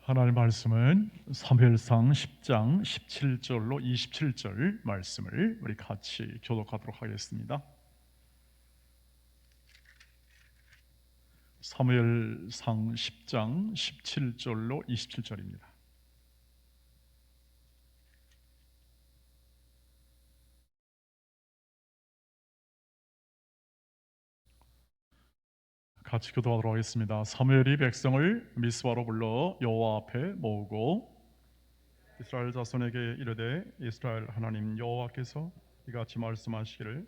하나님 말씀은 사무엘상 10장 17절로 27절 말씀을 우리 같이 교독하도록 하겠습니다. 사무엘상 10장 17절로 27절입니다. 같이 교독하도록 하겠습니다. 사무엘이 백성을 미스바로 불러 여호와 앞에 모으고 이스라엘 자손에게 이르되 이스라엘 하나님 여호와께서 이같이 말씀하시기를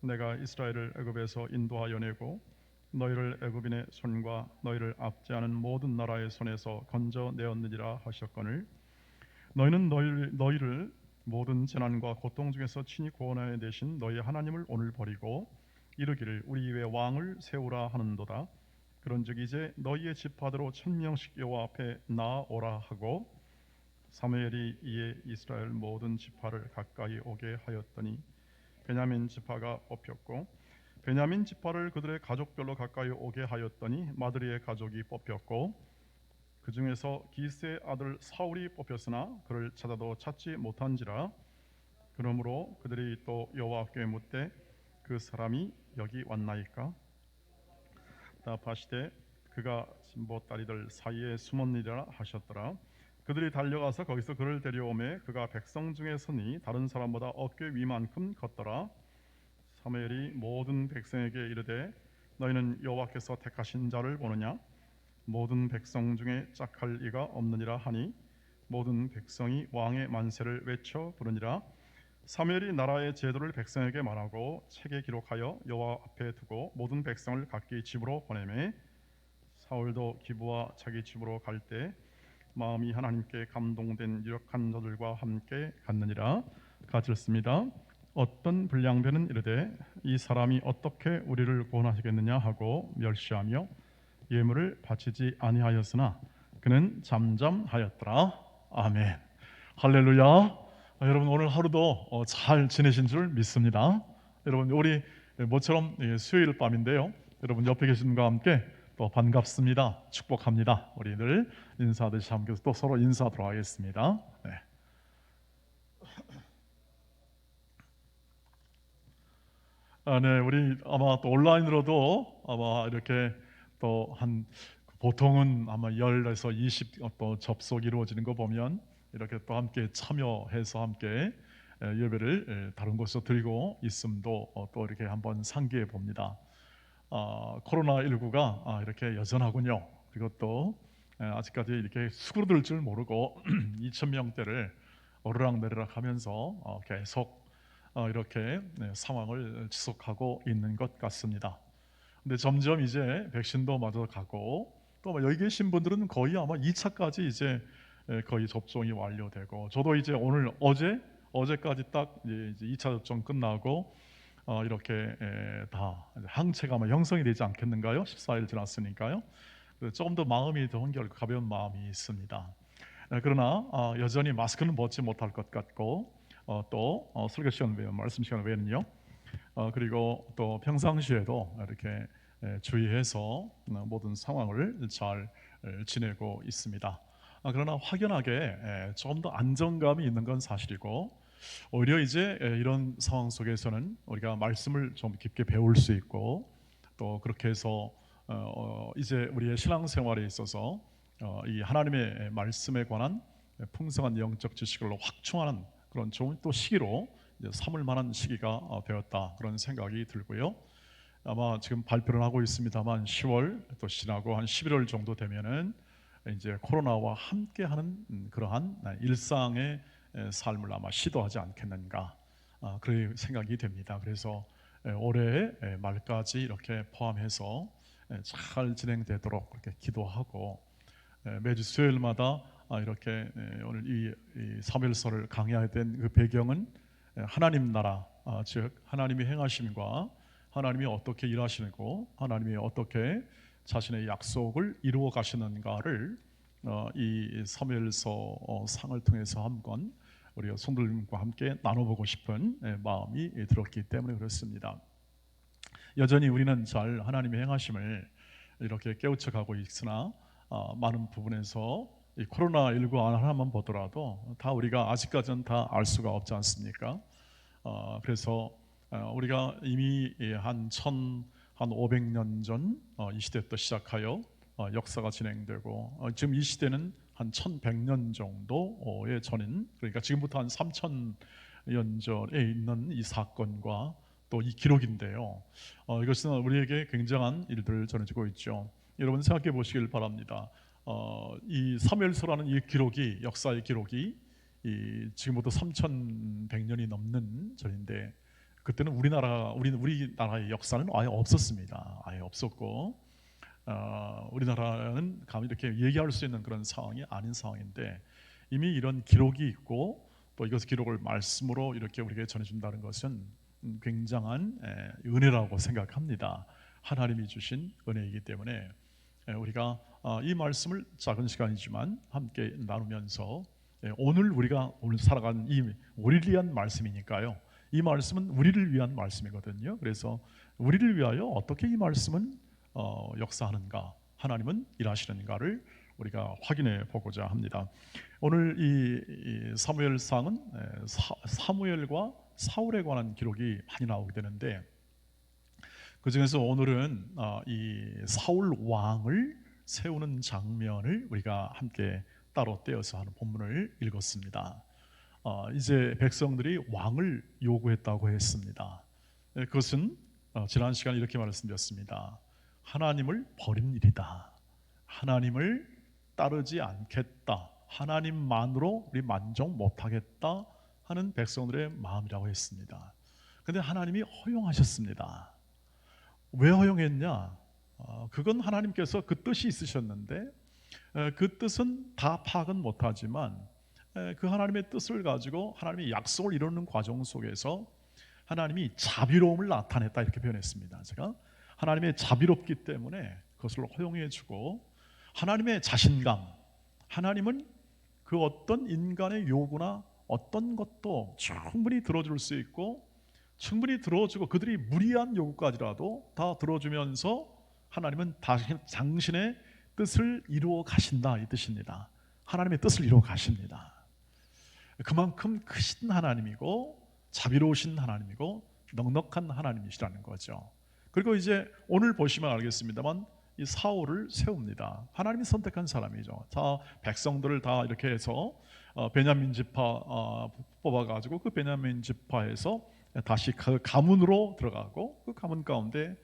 내가 이스라엘을 애굽에서 인도하여 내고 너희를 애굽인의 손과 너희를 압제하는 모든 나라의 손에서 건져내었느니라 하셨거늘 너희는 너희를 모든 재난과 고통 중에서 친히 구원하여 내신 너희 하나님을 오늘 버리고 이르기를 우리 위에 왕을 세우라 하는도다. 그런즉 이제 너희의 지파대로 1000명씩 여호와 앞에 나아오라 하고 사무엘이 이에 이스라엘 모든 지파를 가까이 오게 하였더니 베냐민 지파가 뽑혔고 베냐민 지파를 그들의 가족별로 가까이 오게 하였더니 마드리의 가족이 뽑혔고 그 중에서 기스의 아들 사울이 뽑혔으나 그를 찾아도 찾지 못한지라. 그러므로 그들이 또 여호와께 묻되 그 사람이 여기 왔나이까? 답하시되 그가 진보 다리들 사이에 숨었느니라 하셨더라. 그들이 달려가서 거기서 그를 데려오매 그가 백성 중에 서니 다른 사람보다 어깨 위만큼 걷더라. 사무엘이 모든 백성에게 이르되 너희는 여호와께서 택하신 자를 보느냐? 모든 백성 중에 짝할 이가 없느니라 하니 모든 백성이 왕의 만세를 외쳐 부르니라. 사무엘이 나라의 제도를 백성에게 말하고 책에 기록하여 여호와 앞에 두고 모든 백성을 각기 집으로 보내매 사울도 기브와 자기 집으로 갈 때 마음이 하나님께 감동된 유력한 자들과 함께 갔느니라. 같이 읽습니다. 어떤 불량배는 이르되 이 사람이 어떻게 우리를 구원하시겠느냐 하고 멸시하며 예물을 바치지 아니하였으나 그는 잠잠하였더라. 아멘. 할렐루야. 여러분 오늘 하루도 잘 지내신 줄 믿습니다. 여러분 우리 모처럼 수요일 밤인데요. 여러분 옆에 계신 분과 함께 또 반갑습니다. 축복합니다. 우리 늘 인사하듯이 함께 또 서로 인사하도록 하겠습니다. 네. 네, 우리 아마 또 온라인으로도 아마 이렇게 또 한 보통은 아마 10에서 20 또 접속이 이루어지는 거 보면 이렇게 또 함께 참여해서 함께 예배를 다른 곳에서 드리고 있음도 또 이렇게 한번 상기해 봅니다. 코로나19가 이렇게 여전하군요. 그리고 또 아직까지 이렇게 수그러들 줄 모르고 2,000명대를 오르락내리락 하면서 계속 이렇게 상황을 지속하고 있는 것 같습니다. 근데 점점 이제 백신도 맞아 가고 또 여기 계신 분들은 거의 아마 2차까지 이제 거의 접종이 완료되고 저도 이제 오늘 어제까지 딱 이제 2차 접종 끝나고 이렇게 다 항체가 아마 형성이 되지 않겠는가요? 14일 지났으니까요. 조금 더 마음이 더 한결 가벼운 마음이 있습니다. 그러나 여전히 마스크는 벗지 못할 것 같고 또 설교 시간 외에 말씀 시간 외에는요. 그리고 또 평상시에도 이렇게 주의해서 모든 상황을 잘 지내고 있습니다. 그러나 확연하게 좀 더 안정감이 있는 건 사실이고 오히려 이제 이런 상황 속에서는 우리가 말씀을 좀 깊게 배울 수 있고 또 그렇게 해서 이제 우리의 신앙생활에 있어서 이 하나님의 말씀에 관한 풍성한 영적 지식을 확충하는 그런 좋은 또 시기로 삼을 만한 시기가 되었다 그런 생각이 들고요. 아마 지금 발표를 하고 있습니다만 10월 또 지나고 한 11월 정도 되면은 이제 코로나와 함께하는 그러한 일상의 삶을 아마 시도하지 않겠는가 그런 생각이 됩니다. 그래서 올해 말까지 이렇게 포함해서 잘 진행되도록 그렇게 기도하고 매주 수요일마다 이렇게 오늘 이 사무엘서를 강의하게 된 그 배경은 하나님 나라 즉 하나님이 행하심과 하나님이 어떻게 일하시고 하나님이 어떻게 자신의 약속을 이루어 가시는가를 이 사무엘서 상을 통해서 한번 우리 성도님과 함께 나눠보고 싶은 마음이 들었기 때문에 그렇습니다. 여전히 우리는 잘 하나님의 행하심을 이렇게 깨우쳐 가고 있으나 많은 부분에서 이 코로나19 하나만 보더라도 다 우리가 아직까지는 다 알 수가 없지 않습니까? 그래서 우리가 이미 한 500년 전 이 시대부터 시작하여 역사가 진행되고 지금 이 시대는 한 1100년 정도의 전인, 그러니까 지금부터 한 3000년 전에 있는 이 사건과 또 이 기록인데요. 이것은 우리에게 굉장한 일들을 전해주고 있죠. 여러분 생각해 보시길 바랍니다. 이 사무엘서라는 이 기록이, 역사의 기록이 지금부터 3100년이 넘는 전인데, 그때는 우리나라의 역사는 아예 없었습니다. 아예 없었고 우리나라는 감히 이렇게 얘기할 수 있는 그런 상황이 아닌 상황인데, 이미 이런 기록이 있고 또 이것 기록을 말씀으로 이렇게 우리에게 전해준다는 것은 굉장한 은혜라고 생각합니다. 하나님이 주신 은혜이기 때문에 우리가 이 말씀을 작은 시간이지만 함께 나누면서 오늘 우리가 살아가는 이 우리를 위한 말씀이니까요. 이 말씀은 우리를 위한 말씀이거든요. 그래서 우리를 위하여 어떻게 이 말씀은 역사하는가, 하나님은 일하시는가를 우리가 확인해 보고자 합니다. 오늘 이 사무엘상은 사무엘과 사울에 관한 기록이 많이 나오게 되는데, 그 중에서 오늘은 이 사울 왕을 세우는 장면을 우리가 함께 따로 떼어서 하는 본문을 읽었습니다. 이제 백성들이 왕을 요구했다고 했습니다. 그것은 지난 시간에 이렇게 말씀드렸습니다. 하나님을 버린 일이다. 하나님을 따르지 않겠다. 하나님만으로 우리 만족 못하겠다 하는 백성들의 마음이라고 했습니다. 그런데 하나님이 허용하셨습니다. 왜 허용했냐? 그건 하나님께서 그 뜻이 있으셨는데 그 뜻은 다 파악은 못하지만 그 하나님의 뜻을 가지고 하나님의 약속을 이루는 과정 속에서 하나님이 자비로움을 나타냈다, 이렇게 표현했습니다. 제가 하나님의 자비롭기 때문에 그것을 허용해 주고, 하나님의 자신감, 하나님은 그 어떤 인간의 요구나 어떤 것도 충분히 들어줄 수 있고, 충분히 들어주고 그들이 무리한 요구까지라도 다 들어주면서 하나님은 당신의 뜻을 이루어 가신다, 이 뜻입니다. 하나님의 뜻을 이루어 가십니다. 그만큼 크신 하나님이고 자비로우신 하나님이고 넉넉한 하나님이시라는 거죠. 그리고 이제 오늘 보시면 알겠습니다만 이 사울을 세웁니다. 하나님이 선택한 사람이죠. 자, 백성들을 다 이렇게 해서 베냐민 지파 뽑아가지고 그 베냐민 지파에서 다시 그 가문으로 들어가고 그 가문 가운데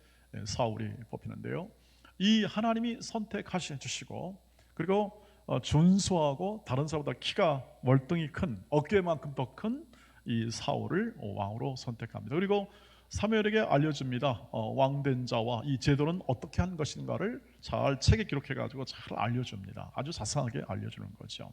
사울이 뽑히는데요. 이 하나님이 선택하셔 주시고, 그리고 준수하고 다른 사람보다 키가 월등히 큰, 어깨만큼 더 큰 이 사울을 왕으로 선택합니다. 그리고 사무엘에게 알려줍니다. 왕된 자와 이 제도는 어떻게 한 것인가를 잘 책에 기록해가지고 잘 알려줍니다. 아주 자세하게 알려주는 거죠.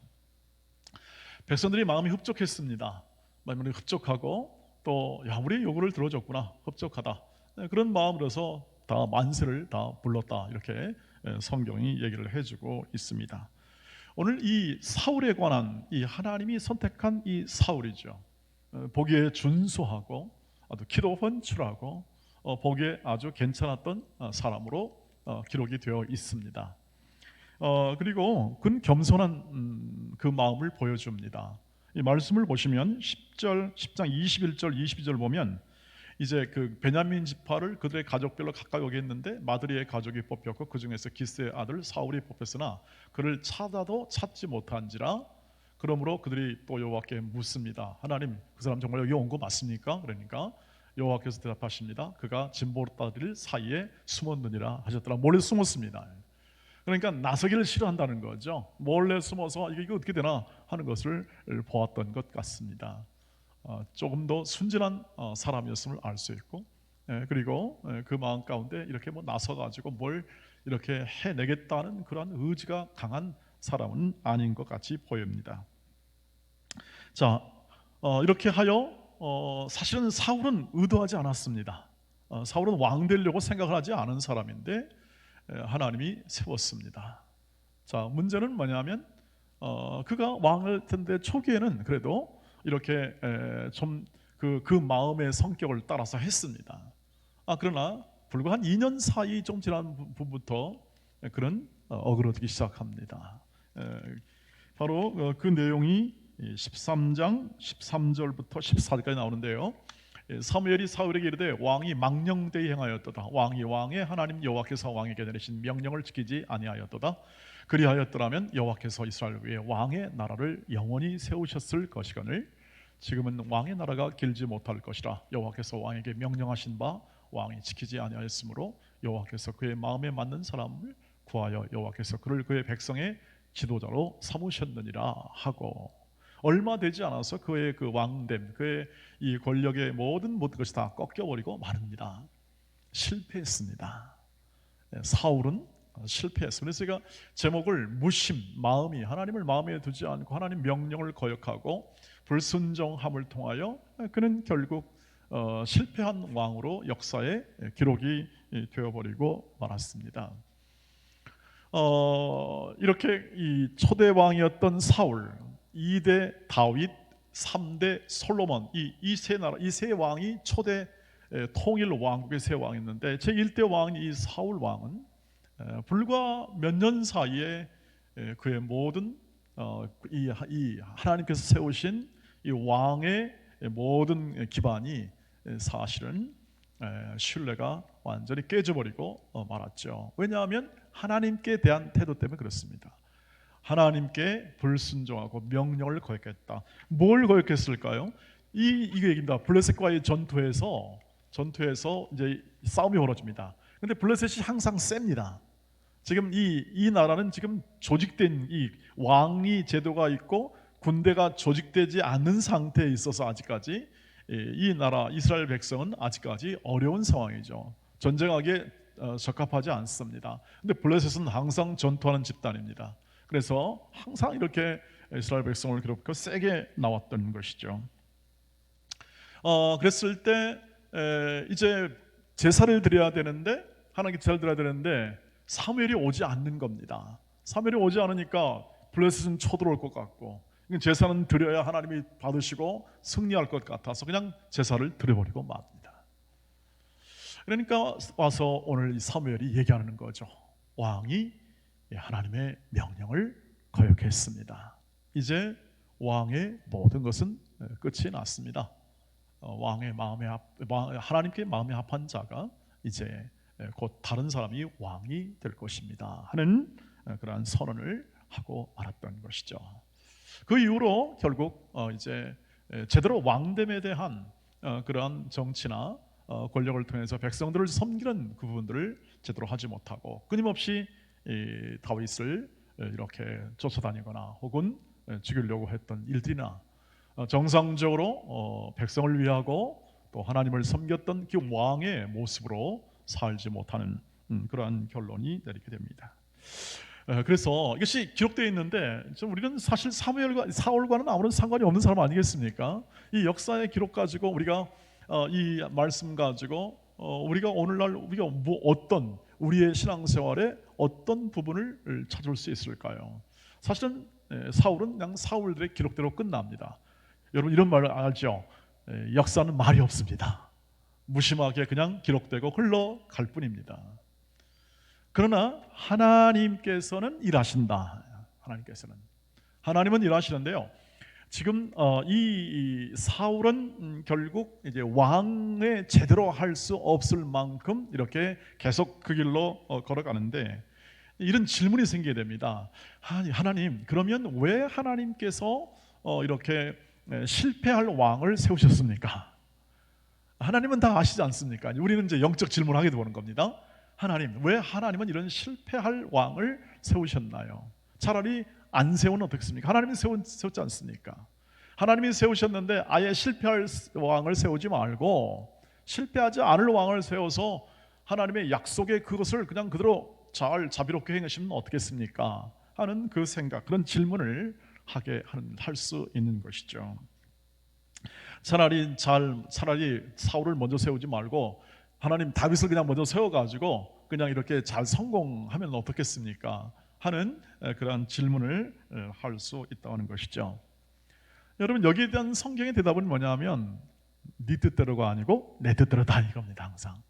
백성들이 마음이 흡족했습니다. 마음이 흡족하고 또 우리의 요구를 들어줬구나, 흡족하다, 그런 마음으로서 다 만세를 다 불렀다, 이렇게 성경이 얘기를 해주고 있습니다. 오늘 이 사울에 관한 이 하나님이 선택한 이 사울이죠. 보기에 준수하고 아주 키도 훤칠하고 보기에 아주 괜찮았던 사람으로 기록이 되어 있습니다. 그리고 그는 겸손한 그 마음을 보여줍니다. 이 말씀을 보시면 10장 21절 22절 보면 이제 그 베냐민 지파를 그들의 가족별로 가까이 오게 했는데 마드리의 가족이 뽑혔고 그 중에서 기스의 아들 사울이 뽑혔으나 그를 찾아도 찾지 못한지라. 그러므로 그들이 또 여호와께 묻습니다. 하나님, 그 사람 정말 여기 온 거 맞습니까? 그러니까 여호와께서 대답하십니다. 그가 진보따들 사이에 숨었느니라 하셨더라. 몰래 숨었습니다. 그러니까 나서기를 싫어한다는 거죠. 몰래 숨어서 이게 어떻게 되나 하는 것을 보았던 것 같습니다. 조금 더 순진한 사람이었음을 알 수 있고, 그리고 그 마음 가운데 이렇게 나서가지고 뭘 이렇게 해내겠다는 그런 의지가 강한 사람은 아닌 것 같이 보입니다. 자, 이렇게 하여 사실은 사울은 의도하지 않았습니다. 사울은 왕 되려고 생각을 하지 않은 사람인데 하나님이 세웠습니다. 자, 문제는 뭐냐면 그가 왕을 텐데 초기에는 그래도 이렇게 좀 그 마음의 성격을 따라서 했습니다. 그러나 불과 한 2년 사이 좀 지난 부부터 그는 어그러지기 시작합니다. 바로 그 내용이 13장 13절부터 14절까지 나오는데요. 사무엘이 사울에게 이르되 왕이 망령되이 행하였도다. 왕이 왕의 하나님 여호와께서 왕에게 내리신 명령을 지키지 아니하였도다. 그리하였더라면 여호와께서 이스라엘 위에 왕의 나라를 영원히 세우셨을 것이거늘 지금은 왕의 나라가 길지 못할 것이라. 여호와께서 왕에게 명령하신 바 왕이 지키지 아니하였으므로 여호와께서 그의 마음에 맞는 사람을 구하여 여호와께서 그를 그의 백성의 지도자로 삼으셨느니라 하고, 얼마 되지 않아서 그의 그 왕됨, 그의 이 권력의 모든 것이 다 꺾여버리고 마릅니다. 실패했습니다. 사울은 실패했습니다. 그래서 제가 제목을 무심, 마음이 하나님을 마음에 두지 않고 하나님 명령을 거역하고 불순종함을 통하여 그는 결국 실패한 왕으로 역사의 기록이 되어버리고 말았습니다. 이렇게 이 초대 왕이었던 사울, 2대 다윗, 3대 솔로몬, 이 세 왕이 초대 통일 왕국의 세 왕이었는데 제1대 왕인 이 사울 왕은 불과 몇 년 사이에 그의 모든 이 하나님께서 세우신 이 왕의 모든 기반이 사실은 신뢰가 완전히 깨져버리고 말았죠. 왜냐하면 하나님께 대한 태도 때문에 그렇습니다. 하나님께 불순종하고 명령을 거역했다. 뭘 거역했을까요? 이게 얘기입니다. 블레셋과의 전투에서 이제 싸움이 벌어집니다. 근데 블레셋이 항상 셉니다. 지금 이 나라는 지금 조직된 이 왕이 제도가 있고 군대가 조직되지 않는 상태에 있어서 아직까지 이 나라 이스라엘 백성은 아직까지 어려운 상황이죠. 전쟁하기에 적합하지 않습니다. 근데 블레셋은 항상 전투하는 집단입니다. 그래서 항상 이렇게 이스라엘 백성을 괴롭히고 세게 나왔던 것이죠. 그랬을 때 이제 제사를 드려야 되는데, 하나님께 제사를 드려야 되는데 사무엘이 오지 않는 겁니다. 사무엘이 오지 않으니까 블레셋은 쳐들어올 것 같고 제사는 드려야 하나님이 받으시고 승리할 것 같아서 그냥 제사를 드려버리고 맙니다. 그러니까 와서 오늘 이 사무엘이 얘기하는 거죠. 왕이 하나님의 명령을 거역했습니다. 이제 왕의 모든 것은 끝이 났습니다. 하나님께 마음에 합한 자가 이제 곧 다른 사람이 왕이 될 것입니다 하는 그러한 선언을 하고 말았던 것이죠. 그 이후로 결국 이제 제대로 왕됨에 대한 그러한 정치나 권력을 통해서 백성들을 섬기는 그 부분들을 제대로 하지 못하고 끊임없이 다윗을 이렇게 쫓아다니거나 혹은 죽이려고 했던 일들이나 정상적으로 백성을 위하고 또 하나님을 섬겼던 그 왕의 모습으로 살지 못하는 그러한 결론이 내리게 됩니다. 그래서 이것이 기록되어 있는데 우리는 사실 사울과는 아무런 상관이 없는 사람 아니겠습니까? 이 역사의 기록 가지고 우리가 이 말씀 가지고 우리가 오늘날 우리가 어떤 우리의 신앙생활에 어떤 부분을 찾을 수 있을까요? 사실은 사울은 그냥 사울들의 기록대로 끝납니다. 여러분 이런 말을 알죠? 역사는 말이 없습니다. 무심하게 그냥 기록되고 흘러갈 뿐입니다. 그러나 하나님께서는 일하신다. 하나님은 일하시는데요. 지금 이 사울은 결국 이제 왕에 제대로 할 수 없을 만큼 이렇게 계속 그 길로 걸어가는데 이런 질문이 생기게 됩니다. 하나님, 그러면 왜 하나님께서 이렇게 실패할 왕을 세우셨습니까? 하나님은 다 아시지 않습니까? 우리는 이제 영적 질문을 하게 되는 겁니다. 하나님, 왜 하나님은 이런 실패할 왕을 세우셨나요? 차라리 안 세우면 어떻겠습니까? 하나님이 세웠지 않습니까? 하나님이 세우셨는데 아예 실패할 왕을 세우지 말고 실패하지 않을 왕을 세워서 하나님의 약속의 그것을 그냥 그대로 잘 자비롭게 행하시면 어떻겠습니까? 하는 그 생각, 그런 질문을 할 수 있는 것이죠. 차라리 사울을 먼저 세우지 말고 하나님 다윗을 그냥 먼저 세워가지고 그냥 이렇게 잘 성공하면 어떻겠습니까? 하는 그런 질문을 할 수 있다는 것이죠. 여러분 여기에 대한 성경의 대답은 뭐냐면 네 뜻대로가 아니고 내 뜻대로다 이겁니다. 항상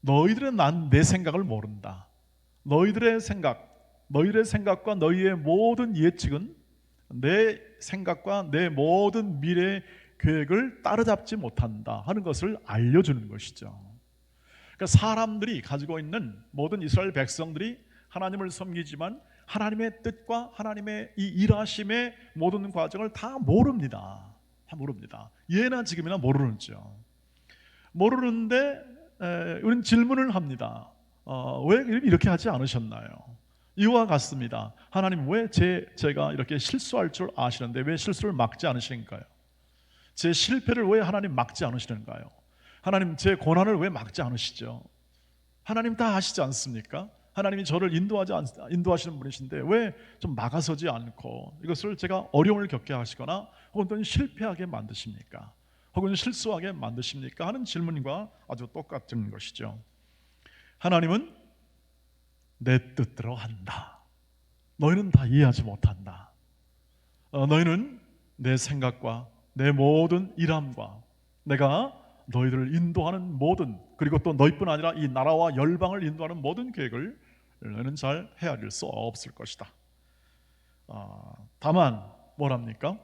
너희들은 내 생각을 모른다. 너희들의 생각과 너희의 모든 예측은 내 생각과 내 모든 미래 계획을 따라잡지 못한다 하는 것을 알려주는 것이죠. 그러니까 사람들이 가지고 있는 모든 이스라엘 백성들이 하나님을 섬기지만 하나님의 뜻과 하나님의 이 일하심의 모든 과정을 다 모릅니다. 다 모릅니다. 예나 지금이나 모르죠. 모르는데 우리는 질문을 합니다. 왜 이렇게 하지 않으셨나요? 이와 같습니다. 하나님 왜 제가 이렇게 실수할 줄 아시는데 왜 실수를 막지 않으시는가요? 제 실패를 왜 하나님 막지 않으시는가요? 하나님 제 고난을 왜 막지 않으시죠? 하나님 다 아시지 않습니까? 하나님이 저를 인도하시는 분이신데 왜 좀 막아서지 않고 이것을 제가 어려움을 겪게 하시거나 혹은 또 실패하게 만드십니까? 혹은 실수하게 만드십니까? 하는 질문과 아주 똑같은 것이죠. 하나님은 내 뜻대로 한다. 너희는 다 이해하지 못한다. 너희는 내 생각과 내 모든 일함과 내가 너희들을 인도하는 모든, 그리고 또 너희뿐 아니라 이 나라와 열방을 인도하는 모든 계획을 너희는 잘 헤아릴 수 없을 것이다. 다만 뭐랍니까?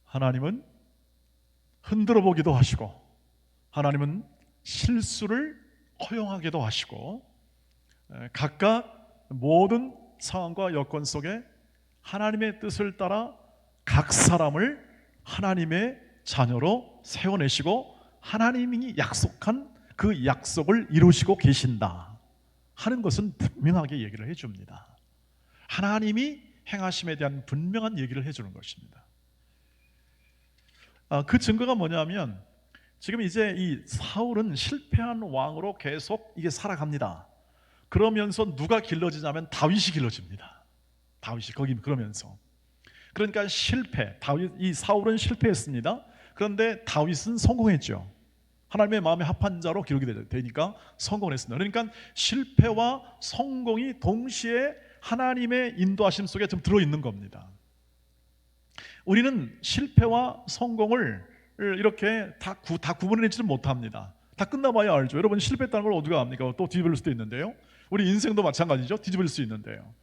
하나님은 흔들어 보기도 하시고 하나님은 실수를 허용하기도 하시고 각각 모든 상황과 여건 속에 하나님의 뜻을 따라 각 사람을 하나님의 자녀로 세워내시고 하나님이 약속한 그 약속을 이루시고 계신다 하는 것은 분명하게 얘기를 해줍니다. 하나님이 행하심에 대한 분명한 얘기를 해주는 것입니다. 그 증거가 뭐냐면 지금 이제 이 사울은 실패한 왕으로 계속 이게 살아갑니다. 그러면서 누가 길러지냐면 다윗이 길러집니다. 다윗이 거기 그러면서 그러니까 이 사울은 실패했습니다. 그런데 다윗은 성공했죠. 하나님의 마음에 합한 자로 기록이 되니까 성공했습니다. 그러니까 실패와 성공이 동시에 하나님의 인도하심 속에 좀 들어있는 겁니다. 우리는 실패와 성공을 이렇게 다 구분해내지는 못합니다. 다 끝나봐야 알죠. 여러분 실패했다는 걸 어디가 압니까? 또 뒤집을 수도 있는데요. 우리 인생도 마찬가지죠. 뒤집을 수 있는데요.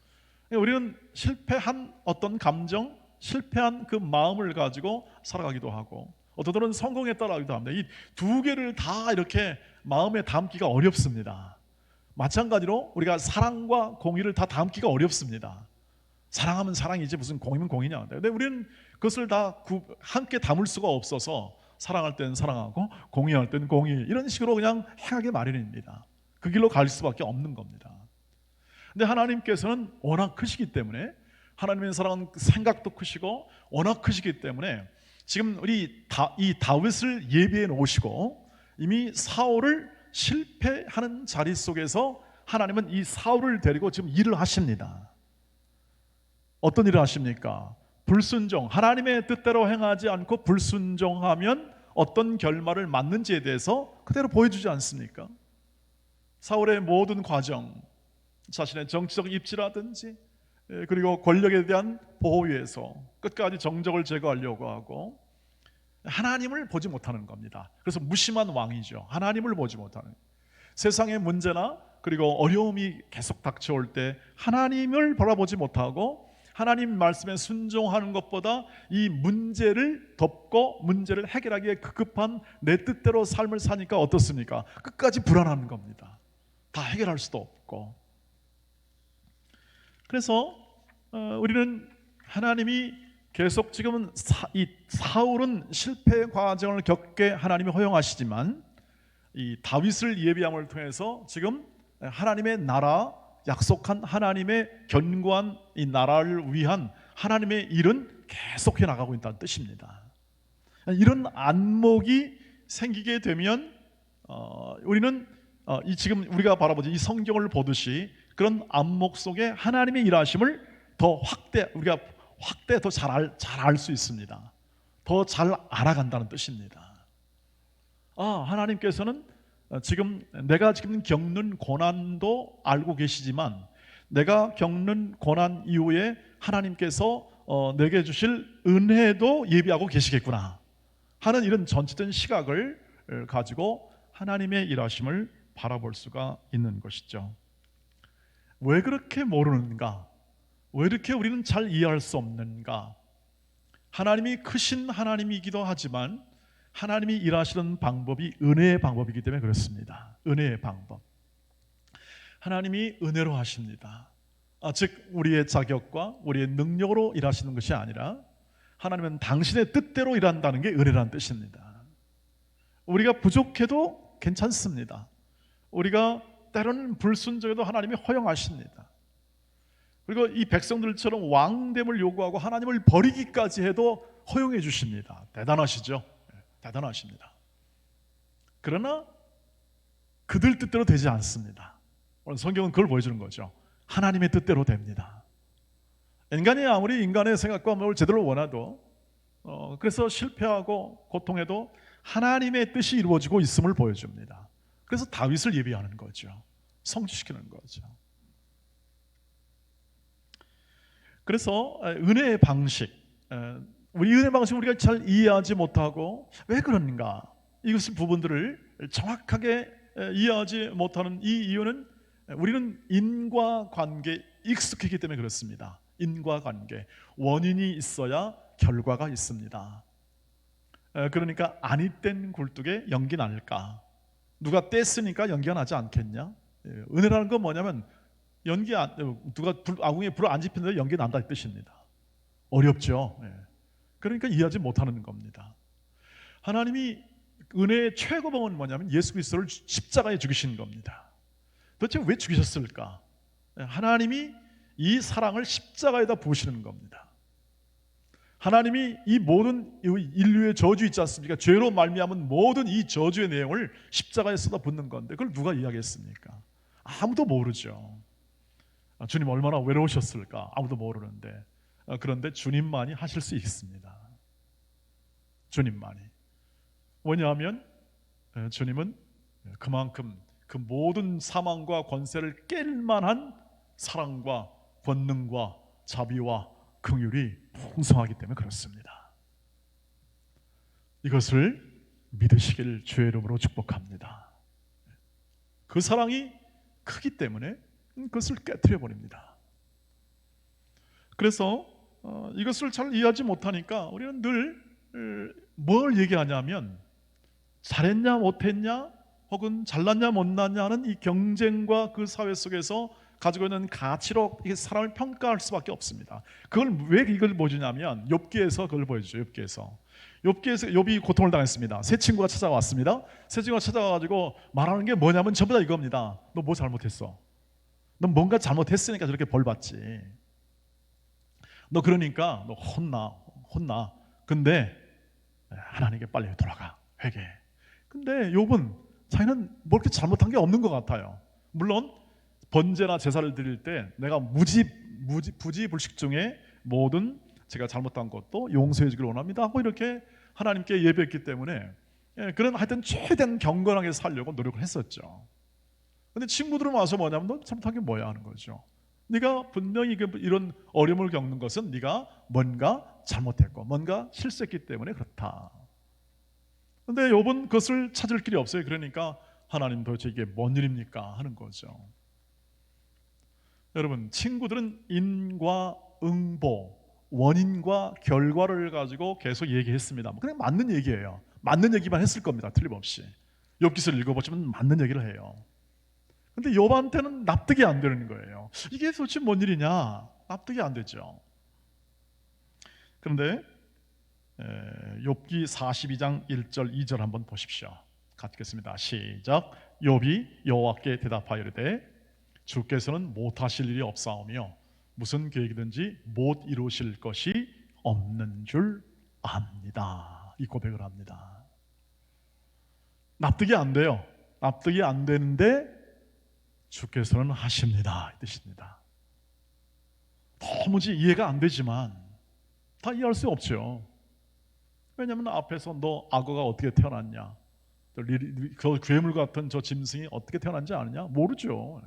우리는 실패한 어떤 감정, 실패한 그 마음을 가지고 살아가기도 하고 어떤 성공했다고 하기도 합니다. 이 두 개를 다 이렇게 마음에 담기가 어렵습니다. 마찬가지로 우리가 사랑과 공의를 다 담기가 어렵습니다. 사랑하면 사랑이지 무슨 공이면 공이냐. 근데 우리는 그것을 다 함께 담을 수가 없어서 사랑할 때는 사랑하고 공의할 때는 공의 이런 식으로 그냥 행하기 마련입니다. 그 길로 갈 수밖에 없는 겁니다. 근데 하나님께서는 워낙 크시기 때문에 하나님의 사랑은 생각도 크시고 워낙 크시기 때문에 지금 이 다윗을 예비해 놓으시고 이미 사울을 실패하는 자리 속에서 하나님은 이 사울을 데리고 지금 일을 하십니다. 어떤 일을 하십니까? 불순종, 하나님의 뜻대로 행하지 않고 불순종하면 어떤 결말을 맞는지에 대해서 그대로 보여주지 않습니까? 사울의 모든 과정, 자신의 정치적 입지라든지 그리고 권력에 대한 보호 위해서 끝까지 정적을 제거하려고 하고 하나님을 보지 못하는 겁니다. 그래서 무심한 왕이죠. 하나님을 보지 못하는, 세상의 문제나 그리고 어려움이 계속 닥쳐올 때 하나님을 바라보지 못하고 하나님 말씀에 순종하는 것보다 이 문제를 덮고 문제를 해결하기에 급급한 내 뜻대로 삶을 사니까 어떻습니까? 끝까지 불안한 겁니다. 다 해결할 수도 없고. 그래서 우리는 하나님이 계속 지금은 이 사울은 실패 과정을 겪게 하나님이 허용하시지만 이 다윗을 예비함을 통해서 지금 하나님의 나라, 약속한 하나님의 견고한 이 나라를 위한 하나님의 일은 계속해 나가고 있다는 뜻입니다. 이런 안목이 생기게 되면 우리는 이 지금 우리가 바라보지 이 성경을 보듯이 그런 안목 속에 하나님의 일하심을 더 우리가 더 잘 알 수 있습니다. 더 잘 알아간다는 뜻입니다. 하나님께서는 지금 내가 지금 겪는 고난도 알고 계시지만 내가 겪는 고난 이후에 하나님께서 내게 주실 은혜도 예비하고 계시겠구나 하는 이런 전체적인 시각을 가지고 하나님의 일하심을 바라볼 수가 있는 것이죠. 왜 그렇게 모르는가? 왜 이렇게 우리는 잘 이해할 수 없는가? 하나님이 크신 하나님이기도 하지만 하나님이 일하시는 방법이 은혜의 방법이기 때문에 그렇습니다. 은혜의 방법. 하나님이 은혜로 하십니다. 즉 우리의 자격과 우리의 능력으로 일하시는 것이 아니라 하나님은 당신의 뜻대로 일한다는 게 은혜라는 뜻입니다. 우리가 부족해도 괜찮습니다. 우리가 때로는 불순종해도 하나님이 허용하십니다. 그리고 이 백성들처럼 왕됨을 요구하고 하나님을 버리기까지 해도 허용해 주십니다. 대단하시죠? 대단하십니다. 그러나 그들 뜻대로 되지 않습니다. 오늘 성경은 그걸 보여주는 거죠. 하나님의 뜻대로 됩니다. 인간이 아무리 인간의 생각과 뭘 제대로 원해도 그래서 실패하고 고통해도 하나님의 뜻이 이루어지고 있음을 보여줍니다. 그래서 다윗을 예비하는 거죠. 성취시키는 거죠. 그래서 은혜의 방식, 우리 은혜의 방식을 우리가 잘 이해하지 못하고 왜 그런가? 이것을 부분들을 정확하게 이해하지 못하는 이 이유는 우리는 인과관계에 익숙하기 때문에 그렇습니다. 인과관계, 원인이 있어야 결과가 있습니다. 그러니까 아니 뗀 굴뚝에 연기 날까? 누가 뗐으니까 연기가 나지 않겠냐? 은혜라는 건 뭐냐면 누가 아궁이에 불을 안 지피는데 연기 난다 이 뜻입니다. 어렵죠. 그러니까 이해하지 못하는 겁니다. 하나님이 은혜의 최고봉은 뭐냐면 예수 그리스도를 십자가에 죽이신 겁니다. 도대체 왜 죽이셨을까? 하나님이 이 사랑을 십자가에다 부으시는 겁니다. 하나님이 이 모든 인류의 저주 있지 않습니까? 죄로 말미암은 모든 이 저주의 내용을 십자가에 쏟아붓는 건데 그걸 누가 이야기했습니까? 아무도 모르죠. 주님 얼마나 외로우셨을까? 아무도 모르는데 그런데 주님만이 하실 수 있습니다. 주님만이. 왜냐하면 주님은 그만큼 그 모든 사망과 권세를 깰 만한 사랑과 권능과 자비와 긍휼이 풍성하기 때문에 그렇습니다. 이것을 믿으시길 주의 이름으로 축복합니다. 그 사랑이 크기 때문에 그것을 깨트려 버립니다. 그래서 이것을 잘 이해하지 못하니까 우리는 늘 뭘 얘기하냐면 잘했냐 못했냐 혹은 잘났냐 못났냐 하는 이 경쟁과 그 사회 속에서 가지고 있는 가치로 사람을 평가할 수밖에 없습니다. 그걸 왜 이걸 보여주냐면 욥기에서 그걸 보여주죠. 욥기에서 욥이 고통을 당했습니다. 새 친구가 찾아왔습니다. 새 친구가 찾아와가지고 말하는 게 뭐냐면 전부 다 이겁니다. 너 뭐 잘못했어? 너 뭔가 잘못했으니까 저렇게 벌 받지. 너 그러니까 너 혼나. 근데 하나님께 빨리 돌아가 회개해. 근데 욥은 자기는 뭐 이렇게 잘못한 게 없는 것 같아요. 물론 번제나 제사를 드릴 때 내가 부지불식 중에 모든 제가 잘못한 것도 용서해 주기를 원합니다 하고 이렇게 하나님께 예배했기 때문에 그런 하여튼 최대한 경건하게 살려고 노력을 했었죠. 근데 친구들은 와서 뭐냐면 너 잘못한 게 뭐야 하는 거죠. 네가 분명히 이런 어려움을 겪는 것은 네가 뭔가 잘못했고 뭔가 실수했기 때문에 그렇다. 근데 욥은 그것을 찾을 길이 없어요. 그러니까 하나님 도대체 이게 뭔 일입니까 하는 거죠. 여러분, 친구들은 인과응보, 원인과 결과를 가지고 계속 얘기했습니다. 그냥 맞는 얘기예요. 맞는 얘기만 했을 겁니다. 틀림없이. 욥기서를 읽어보시면 맞는 얘기를 해요. 근데 욥한테는 납득이 안 되는 거예요. 이게 도대체 뭔 일이냐? 납득이 안 되죠. 그런데 욥기 42장 1절 2절 한번 보십시오. 같이 읽겠습니다. 시작. 욥이 여호와께 대답하여 이르되 주께서는 못하실 일이 없사오며 무슨 계획이든지 못 이루실 것이 없는 줄 압니다. 이 고백을 합니다. 납득이 안 돼요. 납득이 안 되는데 주께서는 하십니다 이 뜻입니다. 도무지 이해가 안 되지만 다 이해할 수 없죠. 왜냐하면 앞에서 너 악어가 어떻게 태어났냐, 그 괴물 같은 저 짐승이 어떻게 태어난지 아느냐? 모르죠.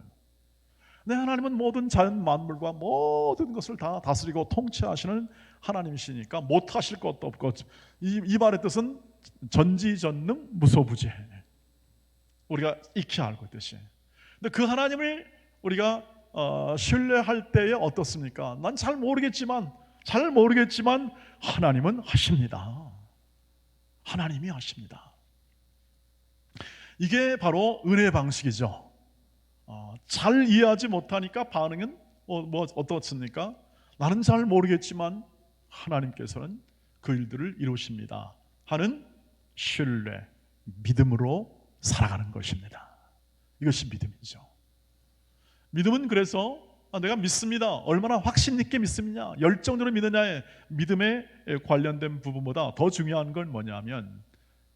네, 하나님은 모든 자연 만물과 모든 것을 다 다스리고 통치하시는 하나님이시니까 못하실 것도 없고, 이 말의 뜻은 전지전능 무소부재, 우리가 익히 알고 있듯이. 근데 그 하나님을 우리가 신뢰할 때에 어떻습니까? 난 잘 모르겠지만 하나님은 하십니다. 하나님이 하십니다. 이게 바로 은혜의 방식이죠. 잘 이해하지 못하니까 반응은 어떻습니까? 나는 잘 모르겠지만 하나님께서는 그 일들을 이루십니다 하는 신뢰, 믿음으로 살아가는 것입니다. 이것이 믿음이죠. 믿음은 그래서 내가 믿습니다. 얼마나 확신 있게 믿습냐, 열정적으로 믿느냐의 믿음에 관련된 부분보다 더 중요한 건 뭐냐면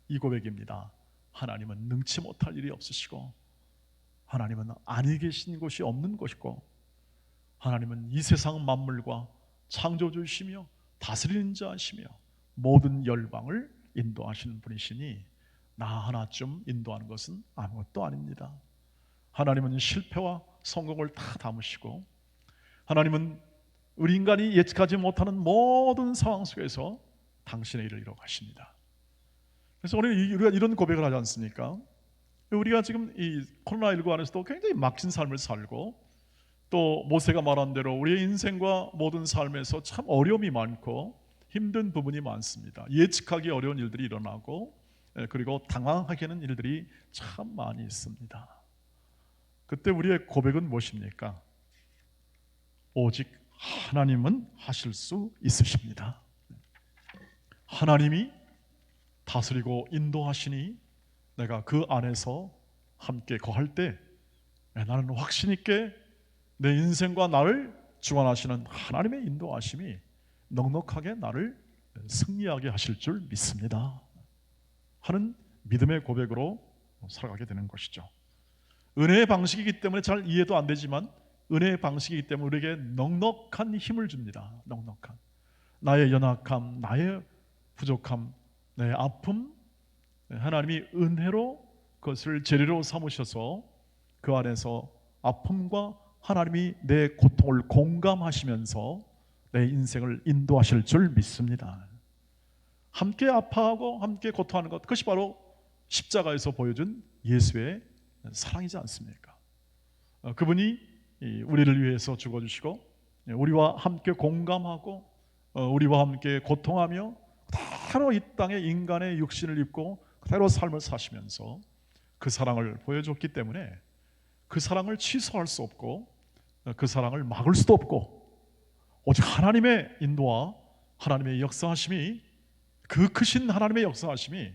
이 고백입니다. 하나님은 능치 못할 일이 없으시고, 하나님은 아니 계신 곳이 없는 것이고, 하나님은 이 세상 만물과 창조주시며 다스리는 자시며 모든 열방을 인도하시는 분이시니 나 하나쯤 인도하는 것은 아무것도 아닙니다. 하나님은 실패와 성공을 다 담으시고, 하나님은 우리 인간이 예측하지 못하는 모든 상황 속에서 당신의 일을 이루어 가십니다. 그래서 오늘 우리가 이런 고백을 하지 않습니까? 우리가 지금 이 코로나19 안에서도 굉장히 막힌 삶을 살고, 또 모세가 말한 대로 우리의 인생과 모든 삶에서 참 어려움이 많고 힘든 부분이 많습니다. 예측하기 어려운 일들이 일어나고, 그리고 당황하게 하는 일들이 참 많이 있습니다. 그때 우리의 고백은 무엇입니까? 오직 하나님은 하실 수 있으십니다. 하나님이 다스리고 인도하시니 내가 그 안에서 함께 거할 때 나는 확신 있게 내 인생과 나를 주관하시는 하나님의 인도하심이 넉넉하게 나를 승리하게 하실 줄 믿습니다 하는 믿음의 고백으로 살아가게 되는 것이죠. 은혜의 방식이기 때문에 잘 이해도 안 되지만 은혜의 방식이기 때문에 우리에게 넉넉한 힘을 줍니다. 넉넉한 나의 연약함, 나의 부족함, 내 아픔, 하나님이 은혜로 그것을 재료로 삼으셔서 그 안에서 아픔과 하나님이 내 고통을 공감하시면서 내 인생을 인도하실 줄 믿습니다. 함께 아파하고 함께 고통하는 것, 그것이 바로 십자가에서 보여준 예수의 사랑이지 않습니까? 그분이 우리를 위해서 죽어주시고 우리와 함께 공감하고 우리와 함께 고통하며 그대로 이 땅에 인간의 육신을 입고 그대로 삶을 사시면서 그 사랑을 보여줬기 때문에 그 사랑을 취소할 수 없고 그 사랑을 막을 수도 없고, 오직 하나님의 인도와 하나님의 역사하심이, 그 크신 하나님의 역사하심이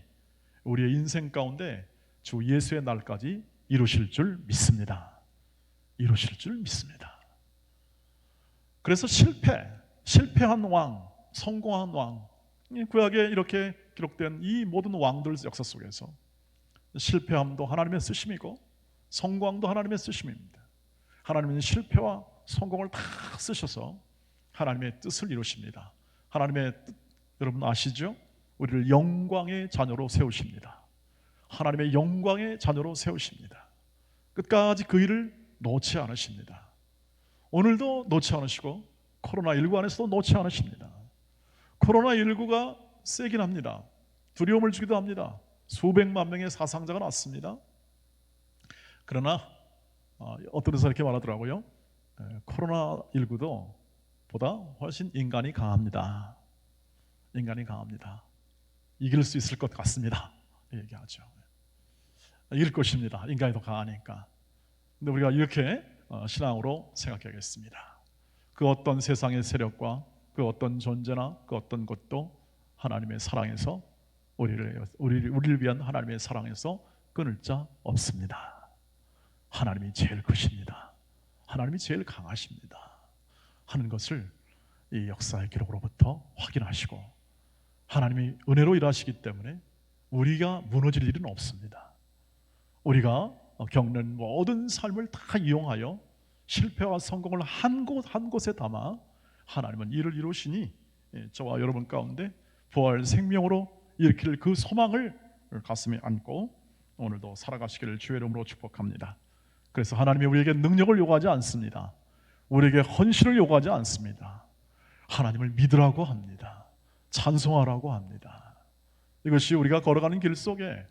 우리의 인생 가운데 주 예수의 날까지 이루실 줄 믿습니다. 이루실 줄 믿습니다. 그래서 실패한 왕, 성공한 왕, 구약에 이렇게 기록된 이 모든 왕들 역사 속에서 실패함도 하나님의 쓰심이고 성공도 하나님의 쓰심입니다. 하나님은 실패와 성공을 다 쓰셔서 하나님의 뜻을 이루십니다. 하나님의 뜻 여러분 아시죠? 우리를 영광의 자녀로 세우십니다. 하나님의 영광의 자녀로 세우십니다. 끝까지 그 일을 놓지 않으십니다. 오늘도 놓지 않으시고 코로나19 안에서도 놓지 않으십니다. 코로나19가 세긴 합니다. 두려움을 주기도 합니다. 수백만 명의 사상자가 났습니다. 그러나 어떤 데서 이렇게 말하더라고요. 코로나19도 보다 훨씬 인간이 강합니다. 인간이 강합니다. 이길 수 있을 것 같습니다. 얘기하죠. 이길 것입니다. 인간이 더 강하니까. 근데 우리가 이렇게 신앙으로 생각해야겠습니다. 그 어떤 세상의 세력과 그 어떤 존재나 그 어떤 것도 하나님의 사랑에서 우리를 위한 하나님의 사랑에서 끊을 자 없습니다. 하나님이 제일 크십니다. 하나님이 제일 강하십니다 하는 것을 이 역사의 기록으로부터 확인하시고, 하나님이 은혜로 일하시기 때문에 우리가 무너질 일은 없습니다. 우리가 겪는 모든 삶을 다 이용하여 실패와 성공을 한 곳에 담아 하나님은 일을 이루시니 저와 여러분 가운데 부활 생명으로 일으킬 그 소망을 가슴에 안고 오늘도 살아가시기를 주의 이름으로 축복합니다. 그래서 하나님이 우리에게 능력을 요구하지 않습니다. 우리에게 헌신을 요구하지 않습니다. 하나님을 믿으라고 합니다. 찬송하라고 합니다. 이것이 우리가 걸어가는 길 속에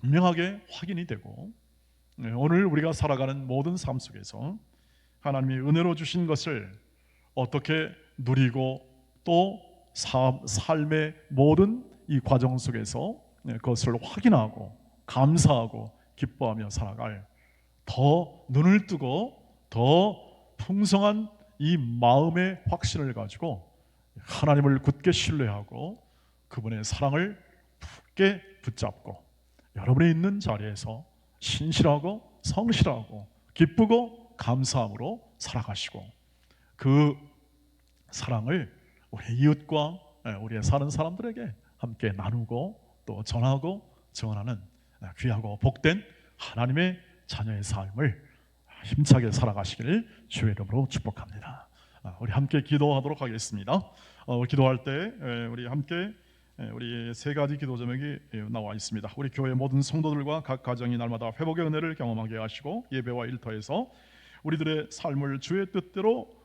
분명하게 확인이 되고, 오늘 우리가 살아가는 모든 삶 속에서 하나님이 은혜로 주신 것을 어떻게 누리고 또 삶의 모든 이 과정 속에서 그것을 확인하고 감사하고 기뻐하며 살아갈 더 눈을 뜨고 더 풍성한 이 마음의 확신을 가지고 하나님을 굳게 신뢰하고 그분의 사랑을 굳게 붙잡고 여러분이 있는 자리에서 신실하고 성실하고 기쁘고 감사함으로 살아가시고 그 사랑을 우리 이웃과 우리의 사는 사람들에게 함께 나누고 또 전하고 증언하는 귀하고 복된 하나님의 자녀의 삶을 힘차게 살아가시기를 주의 이름으로 축복합니다. 우리 함께 기도하도록 하겠습니다. 기도할 때 우리 함께 우리 세 가지 기도 제목이 나와 있습니다. 우리 교회 모든 성도들과 각 가정이 날마다 회복의 은혜를 경험하게 하시고 예배와 일터에서 우리들의 삶을 주의 뜻대로